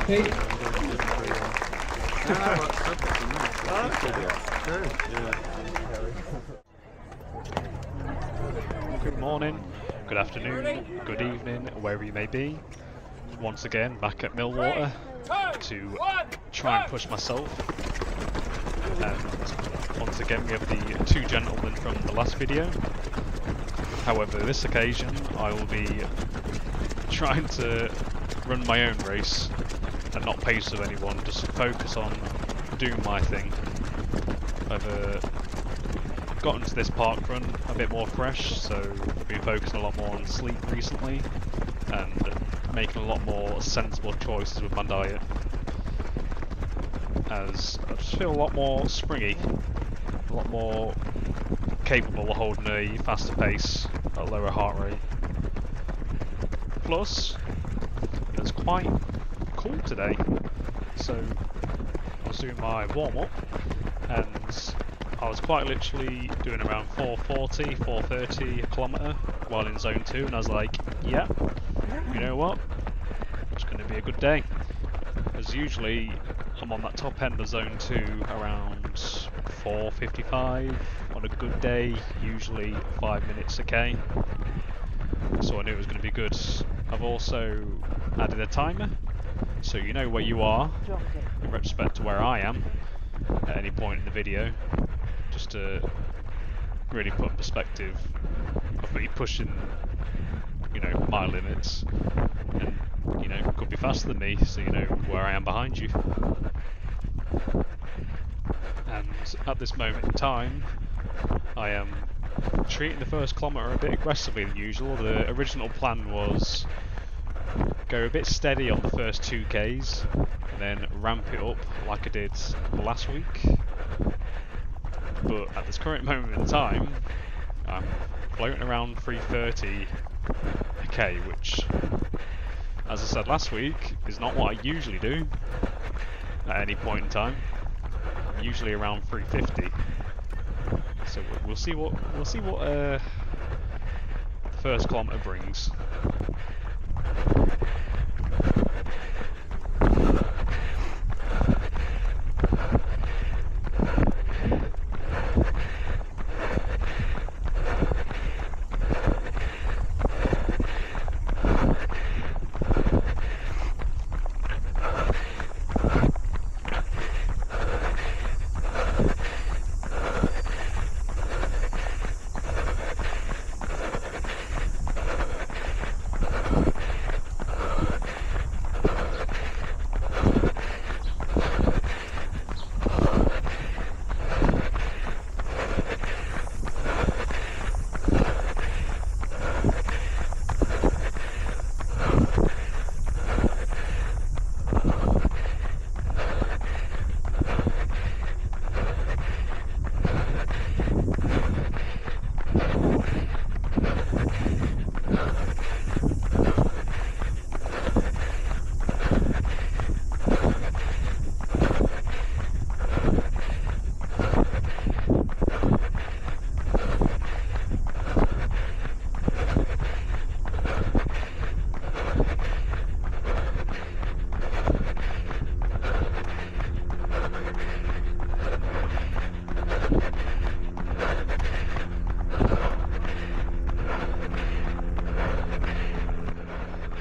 Pete? Good morning, good afternoon, good evening, wherever you may be. Once again, back at Millwater to try and push myself. And once again, we have the two gentlemen from the last video. However, this occasion, I will be trying to run my own race and not pace with anyone, just focus on doing my thing. I've gotten to this park run a bit more fresh, so I've been focusing a lot more on sleep recently and making a lot more sensible choices with my diet, as I just feel a lot more springy, a lot more capable of holding a faster pace at a lower heart rate. Plus, it's quite cool today, so I was doing my warm-up and I was quite literally doing around 440, 430 a kilometre while in zone 2, and I was like, yeah, you know what, it's going to be a good day. As usually I'm on that top end of zone 2 around 455 on a good day, usually 5 minutes a K, so I knew it was going to be good. I've also added a timer, so you know where you are in respect to where I am at any point in the video, just to really put in perspective of me pushing, you know, my limits, and you know, could be faster than me, so you know where I am behind you. And at this moment in time, I am treating the first kilometre a bit aggressively than usual. The original plan was go a bit steady on the first 2Ks and then ramp it up like I did last week. But at this current moment in time, I'm floating around 330 a K, which, as I said last week, is not what I usually do at any point in time. I'm usually around 350. So we'll see what the first kilometre brings.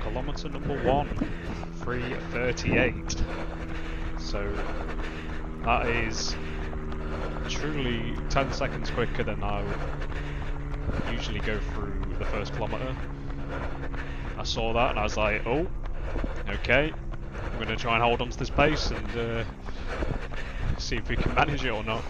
Kilometre number 1, 3:38. So that is truly 10 seconds quicker than I would usually go through the first kilometre. I saw that and I was like, oh, okay, I'm going to try and hold on to this pace and see if we can manage it or not.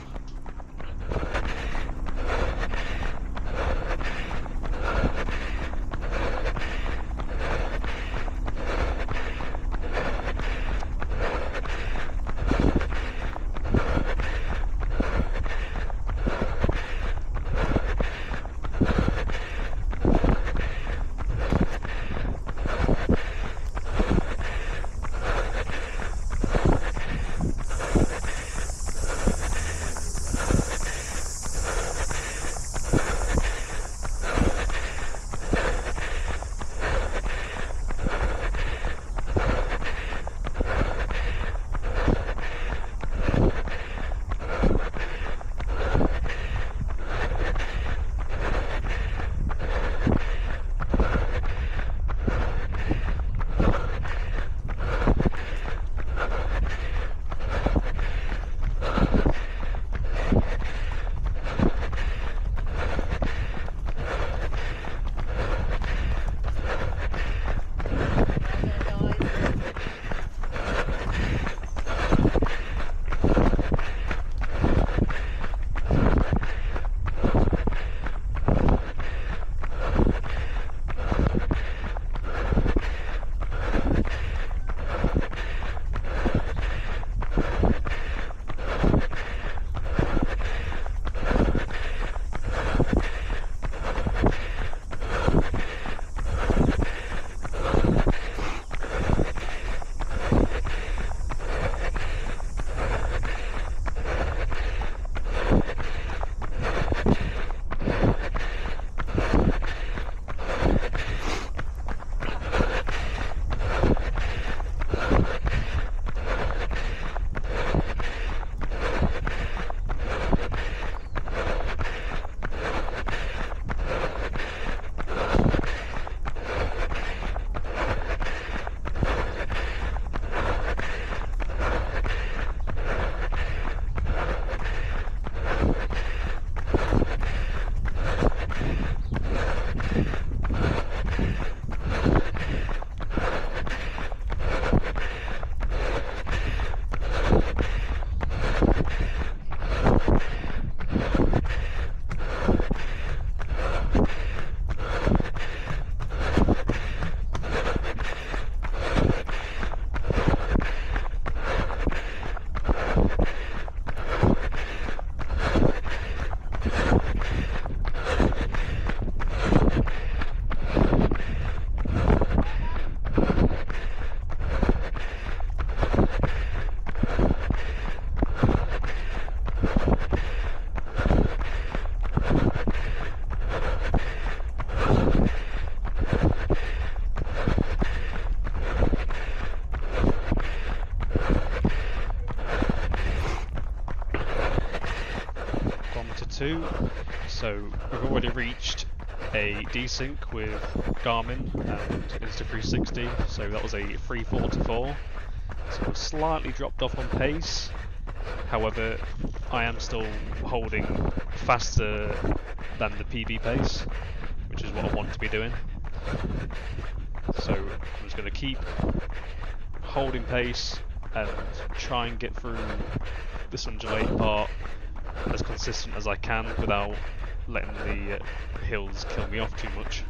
3:42. So we've already reached a desync with Garmin and Insta360, so that was a 3:44. So I've slightly dropped off on pace. However, I am still holding faster than the PB pace, which is what I want to be doing. So I'm just going to keep holding pace and try and get through this undulating part as consistent as I can without letting the hills kill me off too much.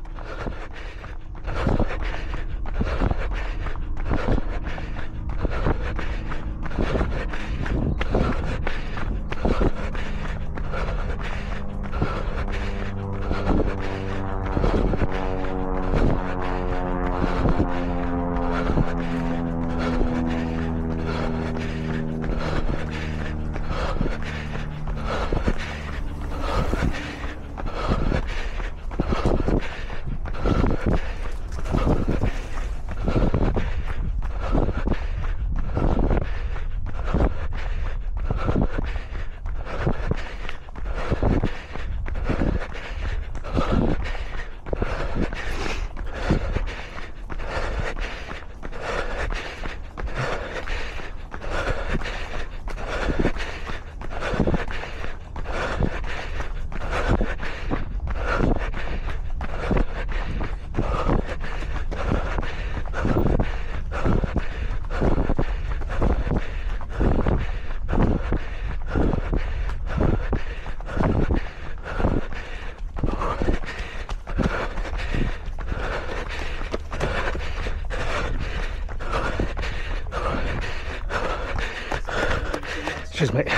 Cheers, mate.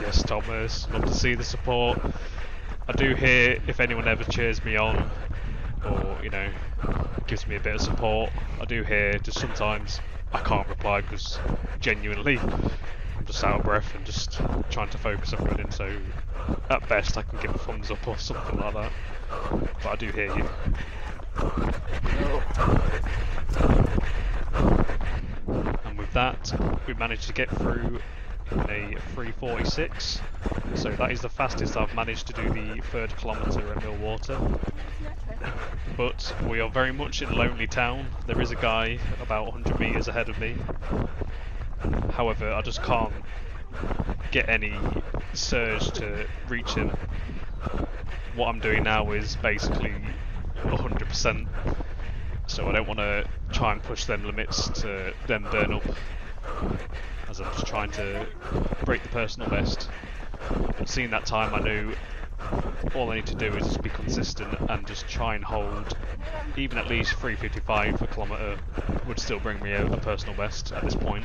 Yes, Thomas, love to see the support. I do hear if anyone ever cheers me on or, you know, gives me a bit of support. I do hear just sometimes I can't reply because genuinely I'm just out of breath and just trying to focus on running, so at best I can give a thumbs up or something like that. But I do hear you. And with that, we managed to get through in a 3:46, so that is the fastest I've managed to do the 3rd kilometre at Millwater. But we are very much in Lonely Town. There is a guy about 100 metres ahead of me. However, I just can't get any surge to reach him. What I'm doing now is basically 100%, so I don't want to try and push them limits to then burn up, as I'm just trying to break the personal best. But seeing that time, I knew all I need to do is just be consistent and just try and hold, even at least 3:55 a kilometre would still bring me a personal best at this point.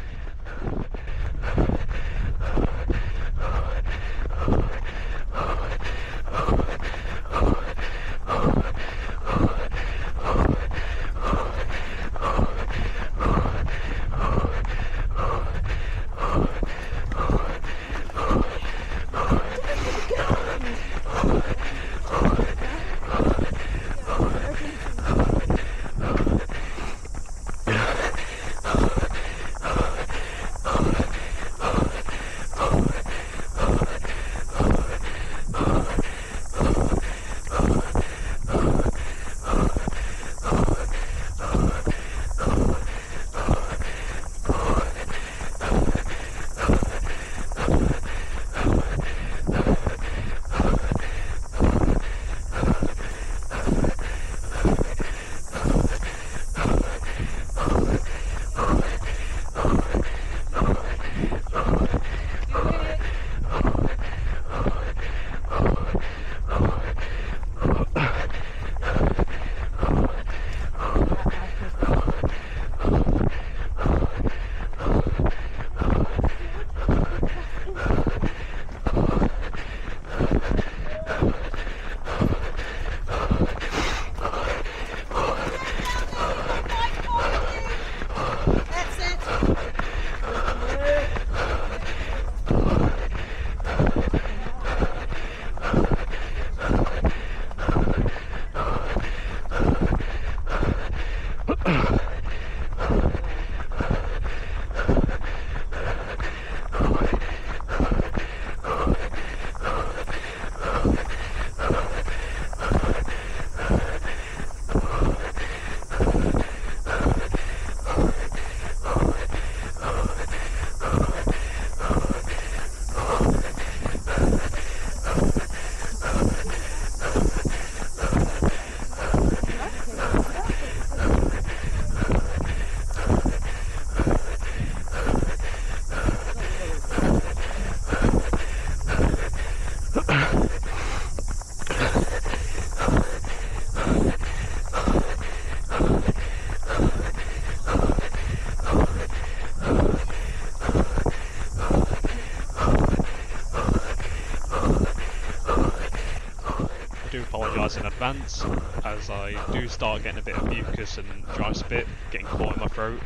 do apologise in advance, as I do start getting a bit of mucus and dry spit getting caught in my throat,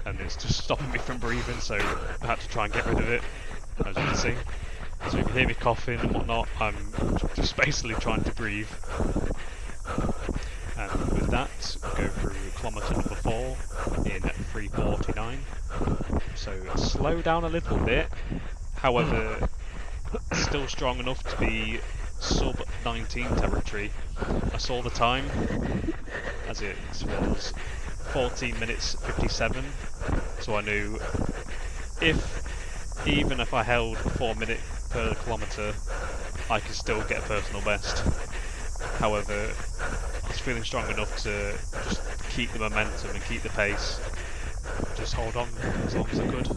and it's just stopping me from breathing, so I had to try and get rid of it, as you can see. So if you hear me coughing and whatnot, I'm just basically trying to breathe. And with that, go through kilometre number 4 in 3:49. So slow down a little bit, however, still strong enough to be sub 19 territory. I saw the time as it was 14 minutes 57, so I knew even if I held 4 minutes per kilometre, I could still get a personal best. However, I was feeling strong enough to just keep the momentum and keep the pace, just hold on as long as I could.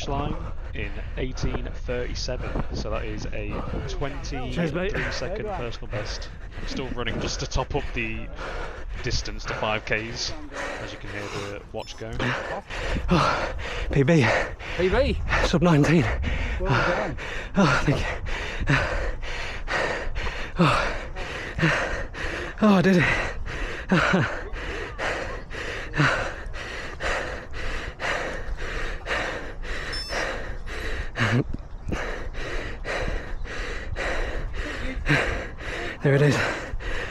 Line in 18:37, so that is a 23-second personal best. I'm still running just to top up the distance to 5Ks, as you can hear the watch go. Oh, PB. PB? Sub 19. Well done. Oh, thank you. Oh, I did it. There it is.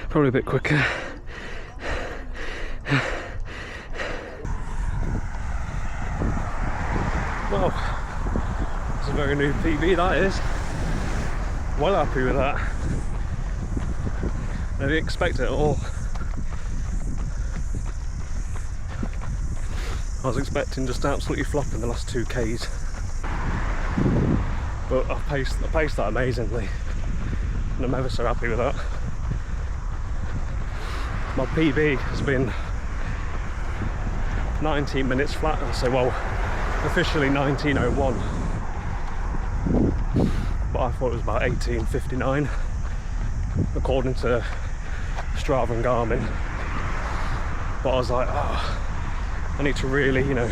Probably a bit quicker. Well, it's a very new PB that is. Well happy with that. I didn't expect it at all. I was expecting just to absolutely flop in the last 2Ks. But I paced that amazingly, and I'm ever so happy with that. My PB has been 19 minutes flat, I say, well, officially 19:01, but I thought it was about 18:59 according to Strava and Garmin. But I was like, oh, I need to really, you know,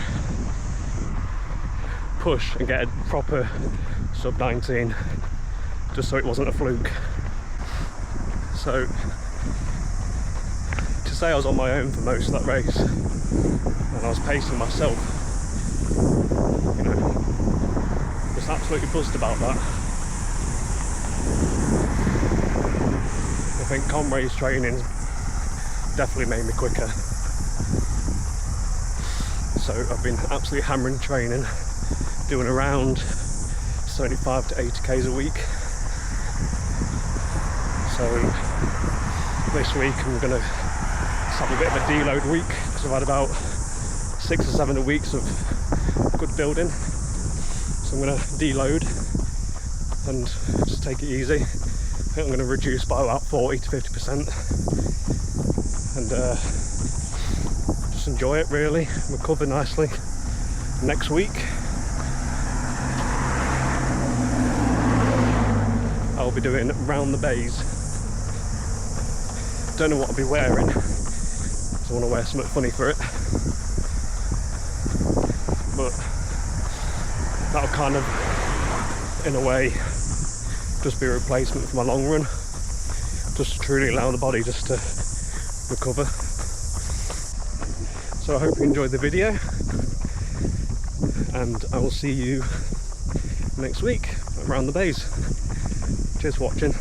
push and get a proper sub 19, just so it wasn't a fluke. So to say I was on my own for most of that race, and I was pacing myself, you know, just absolutely buzzed about that. I think comrades training definitely made me quicker. So I've been absolutely hammering training, doing around 75 to 80 Ks a week. So this week I'm going to have a bit of a deload week, because I've had about 6 or 7 weeks of good building. So I'm going to deload and just take it easy. I think I'm going to reduce by about 40 to 50% and just enjoy it really, recover nicely. Next week I'll be doing round the bays. Don't know what I'll be wearing, so I want to wear something funny for it. But that'll kind of, in a way, just be a replacement for my long run, just to truly allow the body just to recover. So I hope you enjoyed the video, and I will see you next week around the bays. Cheers for watching.